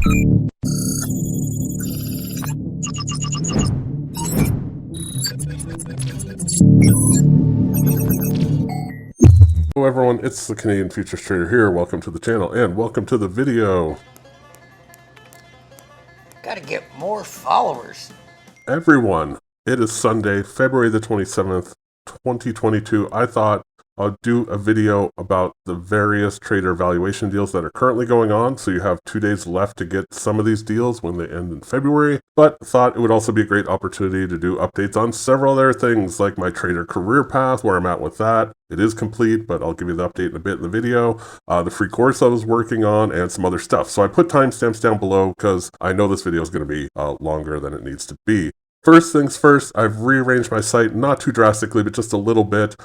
Hello everyone, it's the Canadian Futures Trader here. Welcome to the channel and welcome to the video. Gotta get more followers. Everyone, it is Sunday, February the 27th, 2022. I thought I'll do a video about the various trader valuation deals that are currently going on. So you have 2 days left to get some of these deals when they end in February, but thought it would also be a great opportunity to do updates on several other things like my trader career path, where I'm at with that. It is complete, but I'll give you the update in a bit in the video, the free course I was working on, and some other stuff. So I put timestamps down below because I know this video is going to be longer than it needs to be. First things first, I've rearranged my site, not too drastically, but just a little bit.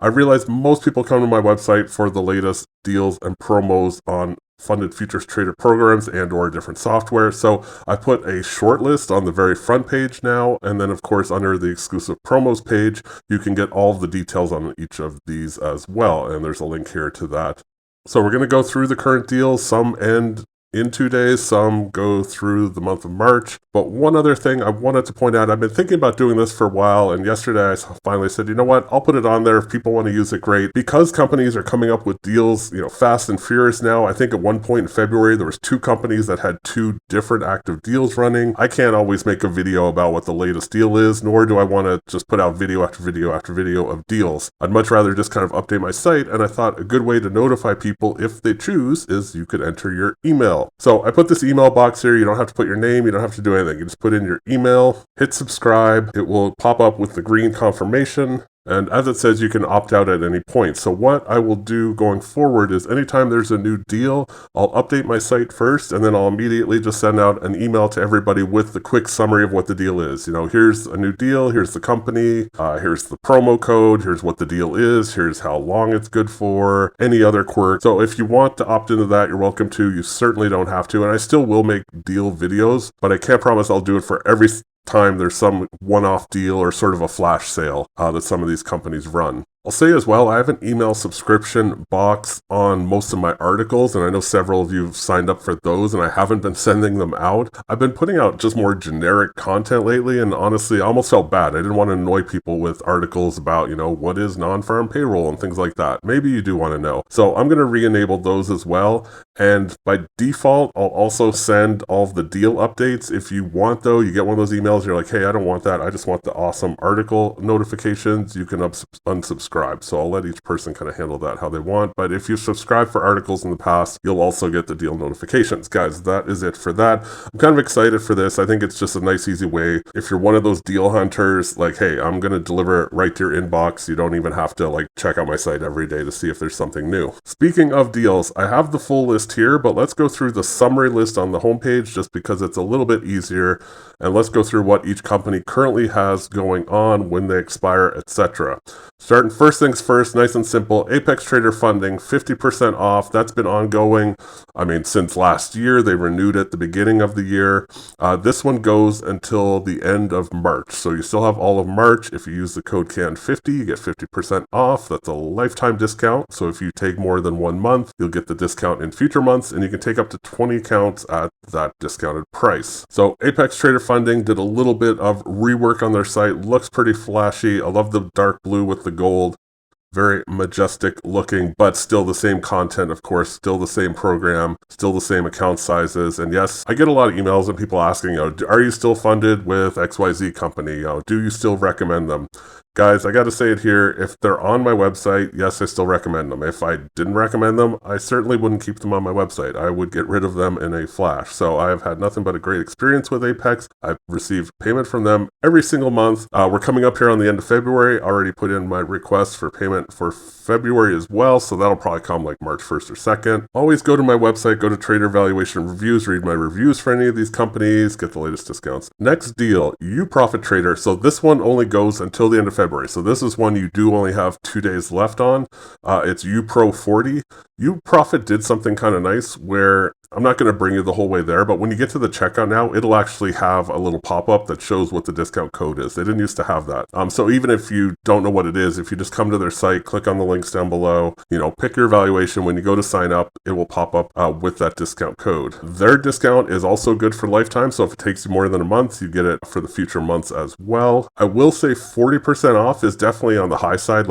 I realized most people come to my website for the latest deals and promos on funded futures trader programs and or different software. So I put a short list on the very front page now. And then of course, under the exclusive promos page, you can get all of the details on each of these as well. And there's a link here to that. So we're going to go through the current deals. Some end in 2 days, some go through the month of March. But one other thing I wanted to point out, I've been thinking about doing this for a while, and yesterday I finally said, you know what, I'll put it on there if people want to use it, great. Because companies are coming up with deals, fast and furious now. I think at one point in February, there was 2 companies that had 2 different active deals running. I can't always make a video about what the latest deal is, nor do I want to just put out video after video after video of deals. I'd much rather just kind of update my site, and I thought a good way to notify people if they choose is you could enter your email. So I put this email box here. You don't have to put your name. You don't have to do anything. You just put in your email, hit subscribe. It will pop up with the green confirmation. And as it says, you can opt out at any point. So what I will do going forward is anytime there's a new deal, I'll update my site first, and then I'll immediately just send out an email to everybody with the quick summary of what the deal is. Here's a new deal, here's the company, here's the promo code, here's what the deal is, here's how long it's good for, any other quirk. So if you want to opt into that, you're welcome to. You certainly don't have to. And I still will make deal videos, but I can't promise I'll do it for every time there's some one-off deal or sort of a flash sale that some of these companies run. I'll say as well, I have an email subscription box on most of my articles, and I know several of you have signed up for those, and I haven't been sending them out. I've been putting out just more generic content lately, and honestly, I almost felt bad. I didn't want to annoy people with articles about, what is non-farm payroll and things like that. Maybe you do want to know. So I'm going to re-enable those as well, and by default, I'll also send all of the deal updates. If you want, though, you get one of those emails, you're like, hey, I don't want that. I just want the awesome article notifications. You can unsubscribe. So I'll let each person kind of handle that how they want. But if you subscribe for articles in the past, you'll also get the deal notifications. Guys, that is it for that. I'm kind of excited for this. I think it's just a nice, easy way. If you're one of those deal hunters, like, hey, I'm going to deliver it right to your inbox. You don't even have to check out my site every day to see if there's something new. Speaking of deals, I have the full list here, but let's go through the summary list on the homepage just because it's a little bit easier. And let's go through what each company currently has going on, when they expire, etc. Starting first things first, nice and simple, Apex Trader funding, 50% off. That's been ongoing, since last year. They renewed it the beginning of the year. This one goes until the end of March. So you still have all of March. If you use the code CAN50, you get 50% off. That's a lifetime discount. So if you take more than 1 month, you'll get the discount in future months, and you can take up to 20 accounts at that discounted price. So Apex Trader funding did a little bit of rework on their site. Looks pretty flashy. I love the dark blue with the gold. Very majestic looking, but still the same content, of course, still the same program, still the same account sizes. And yes, I get a lot of emails and people asking, are you still funded with XYZ company? Do you still recommend them? Guys, I got to say it here. If they're on my website, yes, I still recommend them. If I didn't recommend them, I certainly wouldn't keep them on my website. I would get rid of them in a flash. So I have had nothing but a great experience with Apex. I've received payment from them every single month. We're coming up here on the end of February. I already put in my request for payment for February as well. So that'll probably come like March 1st or 2nd. Always go to my website, go to Trader Valuation Reviews, read my reviews for any of these companies, get the latest discounts. Next deal, Uprofit Trader. So this one only goes until the end of February. So this is one you do only have 2 days left on. It's UPRO 40. Uprofit did something kind of nice where I'm not going to bring you the whole way there, but when you get to the checkout now, it'll actually have a little pop-up that shows what the discount code is. They didn't used to have that. So even if you don't know what it is, if you just come to their site, click on the links down below, pick your valuation. When you go to sign up, it will pop up with that discount code. Their discount is also good for lifetime, so if it takes you more than a month, you get it for the future months as well. I will say 40% off is definitely on the high side.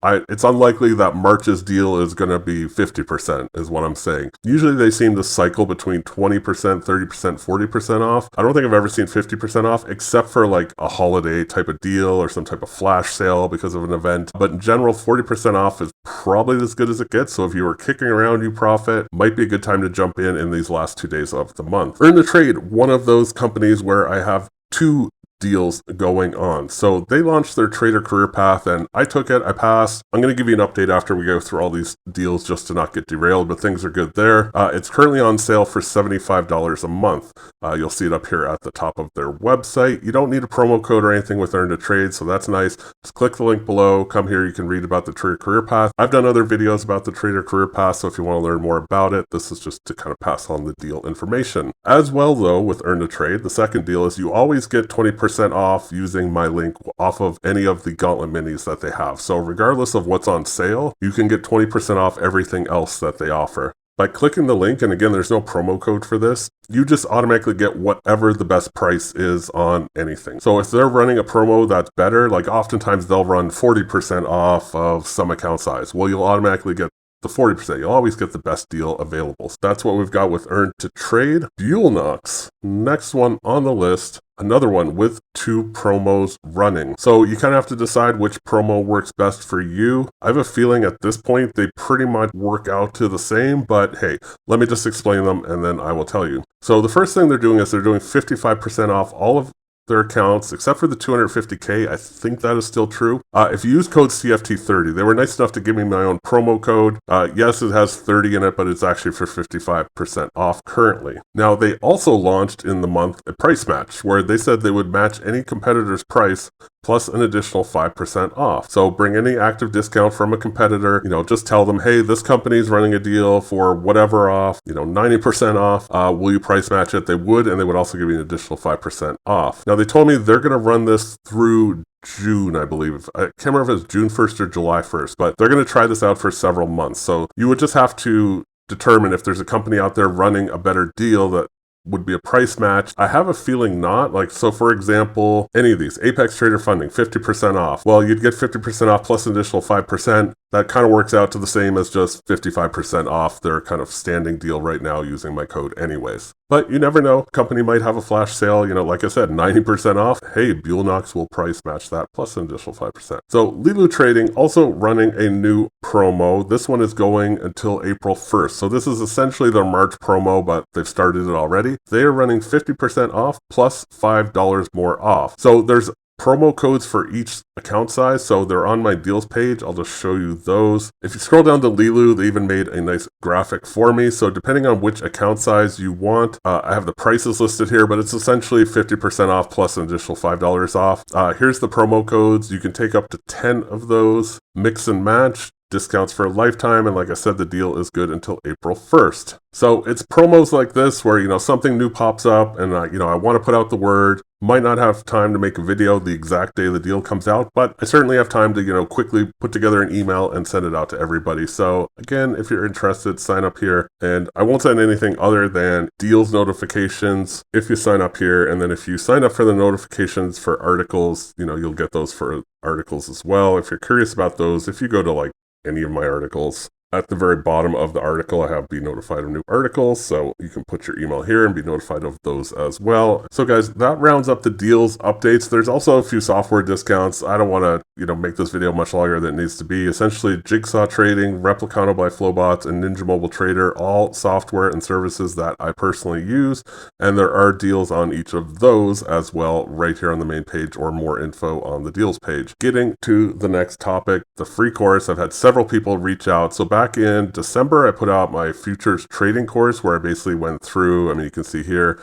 It's unlikely that March's deal is going to be 50%, is what I'm saying. Usually they seem to cycle between 20%, 30%, 40% off. I don't think I've ever seen 50% off, except for like a holiday type of deal or some type of flash sale because of an event. But in general, 40% off is probably as good as it gets. So if you were kicking around Uprofit, might be a good time to jump in these last 2 days of the month. Earn the Trade, one of those companies where I have two deals going on. So they launched their trader career path and I took it, I passed. I'm going to give you an update after we go through all these deals just to not get derailed, but things are good there. It's currently on sale for $75 a month. You'll see it up here at the top of their website. You don't need a promo code or anything with Earn to Trade, so that's nice. Just click the link below, come here, you can read about the trader career path. I've done other videos about the trader career path, so if you want to learn more about it, this is just to kind of pass on the deal information. As well though, with Earn to Trade, the second deal is you always get 20% off using my link off of any of the Gauntlet minis that they have. So regardless of what's on sale, you can get 20% off everything else that they offer. By clicking the link, and again, there's no promo code for this, you just automatically get whatever the best price is on anything. So if they're running a promo that's better, like oftentimes they'll run 40% off of some account size. Well, you'll automatically get the 40%. You'll always get the best deal available. So that's what we've got with Earn to Trade. Bulenox, next one on the list. Another one with 2 promos running. So you kind of have to decide which promo works best for you. I have a feeling at this point they pretty much work out to the same, but hey, let me just explain them and then I will tell you. So the first thing they're doing is they're doing 55% off all of their accounts, except for the 250K. I think that is still true. If you use code CFT30, they were nice enough to give me my own promo code. Yes, it has 30 in it, but it's actually for 55% off currently. Now, they also launched in the month a price match where they said they would match any competitor's price plus an additional 5% off. So bring any active discount from a competitor, just tell them, hey, this company is running a deal for whatever off, 90% off. Will you price match it? They would, and they would also give you an additional 5% off. Now, they told me they're going to run this through June, I believe. I can't remember if it's June 1st or July 1st, but they're going to try this out for several months. So you would just have to determine if there's a company out there running a better deal that would be a price match. I have a feeling not. So for example, any of these, Apex Trader Funding, 50% off. Well, you'd get 50% off plus an additional 5%. That kind of works out to the same as just 55% off their kind of standing deal right now using my code anyways. But you never know. Company might have a flash sale, like I said, 90% off. Hey, Bulenox will price match that plus an additional 5%. So Leeloo Trading also running a new promo. This one is going until April 1st. So this is essentially their March promo, but they've started it already. They are running 50% off plus $5 more off. So there's promo codes for each account size, so they're on my deals page. I'll just show you those. If you scroll down to Leeloo, they even made a nice graphic for me. So depending on which account size you want, I have the prices listed here, but it's essentially 50% off plus an additional $5 off. Here's the promo codes. You can take up to 10 of those, mix and match. Discounts for a lifetime, and like I said, the deal is good until April 1st. So it's promos like this where, something new pops up and I want to put out the word. Might not have time to make a video the exact day the deal comes out, but I certainly have time to, quickly put together an email and send it out to everybody. So again, if you're interested, sign up here, and I won't send anything other than deals notifications if you sign up here. And then if you sign up for the notifications for articles, you'll get those for articles as well. If you're curious about those, if you go to any of my articles, at the very bottom of the article, I have be notified of new articles, so you can put your email here and be notified of those as well. So guys, that rounds up the deals updates. There's also a few software discounts. I don't want to, make this video much longer than it needs to be. Essentially, Jigsaw Trading, Replikanto by Flowbots, and Ninja Mobile Trader, all software and services that I personally use, and there are deals on each of those as well right here on the main page, or more info on the deals page. Getting to the next topic, the free course. I've had several people reach out. So back in December, I put out my futures trading course where I basically went through, you can see here,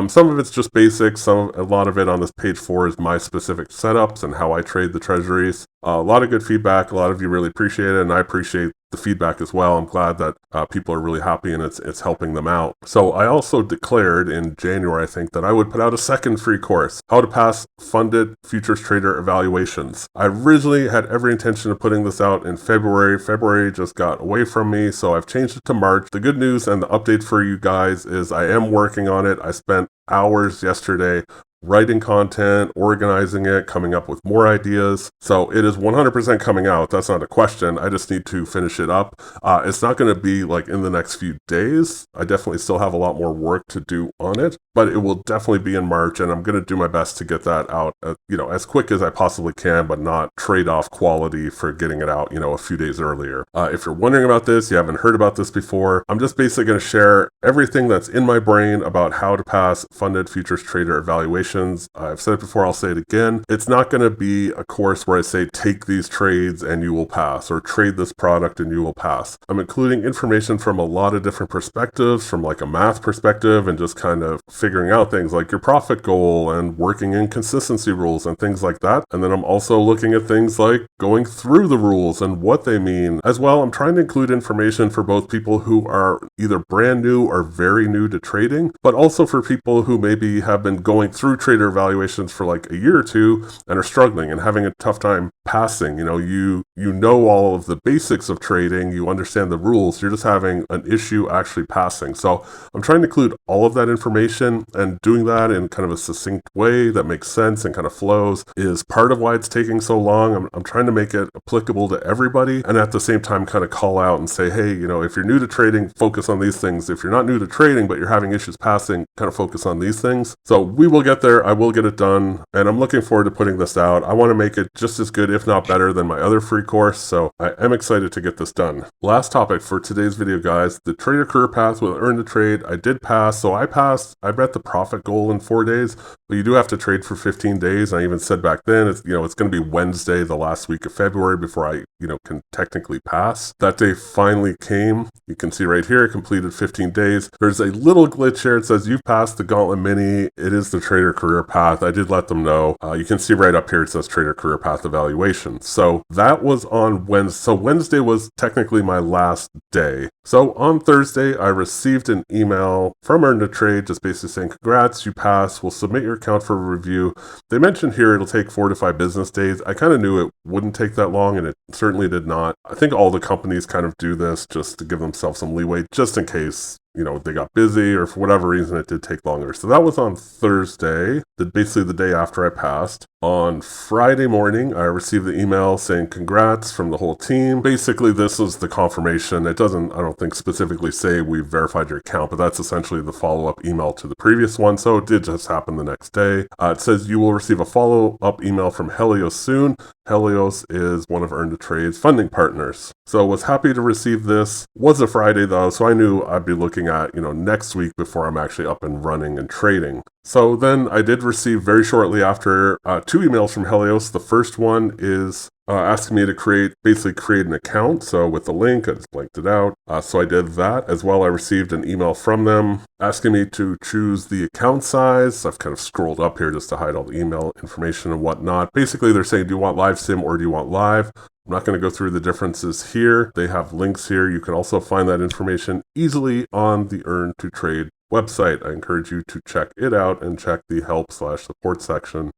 some of it's just basics. A lot of it on this page 4 is my specific setups and how I trade the treasuries. A lot of good feedback. A lot of you really appreciate it, and I appreciate the feedback as well. I'm glad that people are really happy and it's helping them out. So I also declared in January, I think, that I would put out a second free course, How to Pass Funded Futures Trader Evaluations. I originally had every intention of putting this out in February. February just got away from me, so I've changed it to March. The good news and the update for you guys is I am working on it. I spent hours yesterday writing content, organizing it, coming up with more ideas. So it is 100% coming out. That's not a question. I just need to finish it up. It's not going to be like in the next few days. I definitely still have a lot more work to do on it, but it will definitely be in March, and I'm going to do my best to get that out, as quick as I possibly can, but not trade off quality for getting it out, a few days earlier. If you're wondering about this, you haven't heard about this before, I'm just basically going to share everything that's in my brain about how to pass funded futures trader evaluation. I've said it before, I'll say it again. It's not going to be a course where I say, take these trades and you will pass, or trade this product and you will pass. I'm including information from a lot of different perspectives, from like a math perspective and just kind of figuring out things like your profit goal and working in consistency rules and things like that. And then I'm also looking at things like going through the rules and what they mean. As well, I'm trying to include information for both people who are either brand new or very new to trading, but also for people who maybe have been going through trader evaluations for like a year or two and are struggling and having a tough time passing. You know all of the basics of trading, you understand the rules, you're just having an issue actually passing. So I'm trying to include all of that information, and doing that in kind of a succinct way that makes sense and kind of flows is part of why it's taking so long. I'm trying to make it applicable to everybody, and at the same time kind of call out and say, hey, if you're new to trading, focus on these things. If you're not new to trading but you're having issues passing, kind of focus on these things. So we will get there. I will get it done, and I'm looking forward to putting this out. I want to make it just as good, if not better, than my other free course, so I am excited to get this done. Last topic for today's video, guys, the trader career path with Earn to Trade. I did pass, so I passed. I bet the profit goal in 4 days, but you do have to trade for 15 days. I even said back then, it's going to be Wednesday, the last week of February, before I, can technically pass. That day finally came. You can see right here, completed 15 days. There's a little glitch here. It says you've passed the Gauntlet Mini. It is the trader career path. I did let them know. You can see right up here, it says trader career path evaluation. So that was on Wednesday. So Wednesday was technically my last day. So on Thursday, I received an email from Earn to Trade just basically saying, congrats, you passed. We'll submit your account for review. They mentioned here it'll take 4 to 5 business days. I kind of knew it wouldn't take that long, and it certainly did not. I think all the companies kind of do this just to give themselves some leeway, just in case they got busy or for whatever reason it did take longer. So that was on Thursday, basically the day after I passed. On Friday morning, I received the email saying congrats from the whole team. Basically, this is the confirmation. It doesn't, I don't think, specifically say we've verified your account, but that's essentially the follow-up email to the previous one. So it did just happen the next day. It says you will receive a follow-up email from Helios soon. Helios is one of Earn to Trade's funding partners. So was happy to receive this. Was a Friday though, so I knew I'd be looking at, next week before I'm actually up and running and trading. So then I did receive very shortly after 2 emails from Helios. The first one is asking me to create an account. So with the link, I just blanked it out. So I did that. As well, I received an email from them asking me to choose the account size. I've kind of scrolled up here just to hide all the email information and whatnot. Basically, they're saying, do you want live sim or do you want live? I'm not going to go through the differences here. They have links here. You can also find that information easily on the Earn to Trade website. I encourage you to check it out and check the help/support section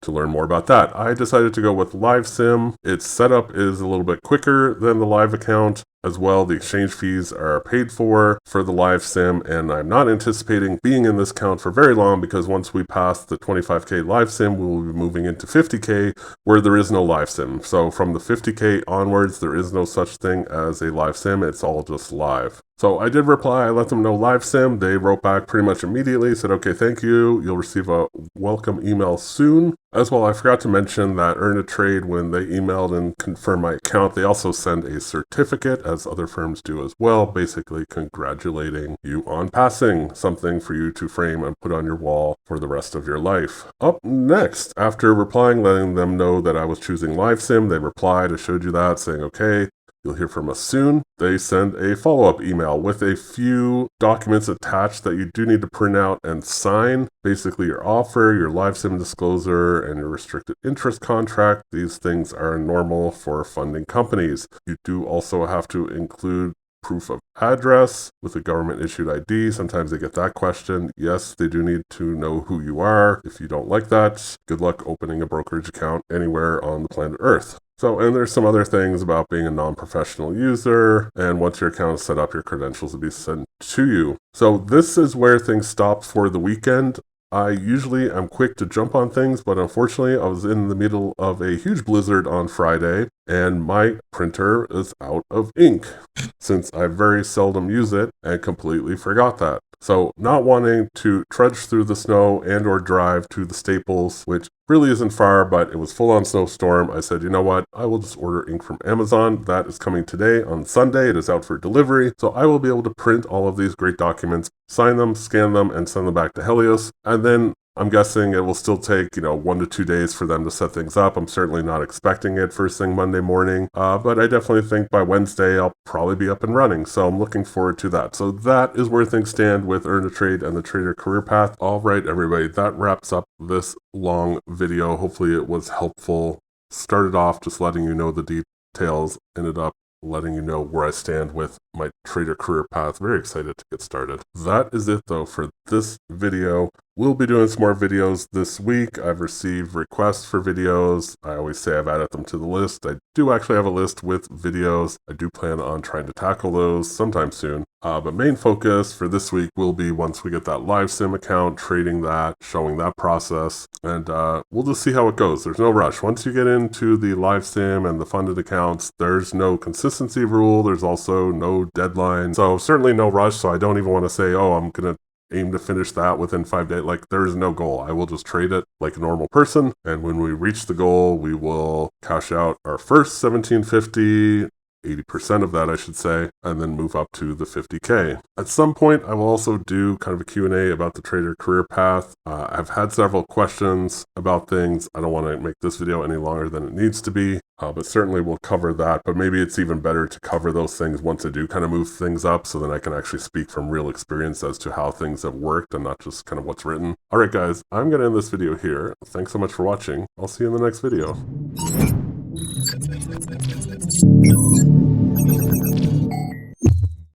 to learn more about that. I decided to go with live sim. Its setup is a little bit quicker than the live account. As well, the exchange fees are paid for the live sim, and I'm not anticipating being in this account for very long, because once we pass the 25K live sim, we will be moving into 50K, where there is no live sim. So from the 50K onwards, there is no such thing as a live sim. It's all just live. So I did reply. I let them know live sim. They wrote back pretty much immediately, said, okay, thank you. You'll receive a welcome email soon. As well, I forgot to mention that Earn to Trade, when they emailed and confirmed my account, they also send a certificate, as other firms do as well, basically congratulating you on passing, something for you to frame and put on your wall for the rest of your life. Up next, after replying, letting them know that I was choosing live sim, they replied, I showed you that, saying, okay, You'll hear from us soon. They send a follow-up email with a few documents attached that you do need to print out and sign. Basically, your offer, your live sim disclosure, and your restricted interest contract. These things are normal for funding companies. You do also have to include proof of address with a government-issued ID. Sometimes they get that question. Yes, they do need to know who you are. If you don't like that, good luck opening a brokerage account anywhere on the planet Earth. So, and there's some other things about being a non-professional user, and once your account is set up, your credentials will be sent to you. So this is where things stop for the weekend. I usually am quick to jump on things, but unfortunately I was in the middle of a huge blizzard on Friday, and my printer is out of ink, since I very seldom use it and completely forgot that. So not wanting to trudge through the snow and or drive to the Staples, which really isn't far, but it was full on snowstorm, I said, you know what, I will just order ink from Amazon. That is coming today on Sunday. It is out for delivery. So I will be able to print all of these great documents, sign them, scan them, and send them back to Helios. And then I'm guessing it will still take, 1 to 2 days for them to set things up. I'm certainly not expecting it first thing Monday morning, but I definitely think by Wednesday I'll probably be up and running. So I'm looking forward to that. So that is where things stand with Earn a Trade and the Trader Career Path. All right, everybody, that wraps up this long video. Hopefully it was helpful. Started off just letting you know the details, ended up letting you know where I stand with my trader career path. Very excited to get started. That is it though for this video. We'll be doing some more videos this week. I've received requests for videos. I always say I've added them to the list. I do actually have a list with videos. I do plan on trying to tackle those sometime soon. But main focus for this week will be once we get that live sim account, trading that, showing that process, and we'll just see how it goes. There's no rush. Once you get into the live sim and the funded accounts, there's no consistency rule. There's also no deadline. So certainly no rush. So I don't even want to say, oh, I'm going to aim to finish that within 5 days. Like, there is no goal. I will just trade it like a normal person. And when we reach the goal, we will cash out our first 1750, 80% of that, I should say, and then move up to the 50K. At some point, I will also do kind of a Q&A about the trader career path. I've had several questions about things. I don't want to make this video any longer than it needs to be, but certainly we'll cover that. But maybe it's even better to cover those things once I do kind of move things up, so then I can actually speak from real experience as to how things have worked and not just kind of what's written. All right, guys, I'm going to end this video here. Thanks so much for watching. I'll see you in the next video.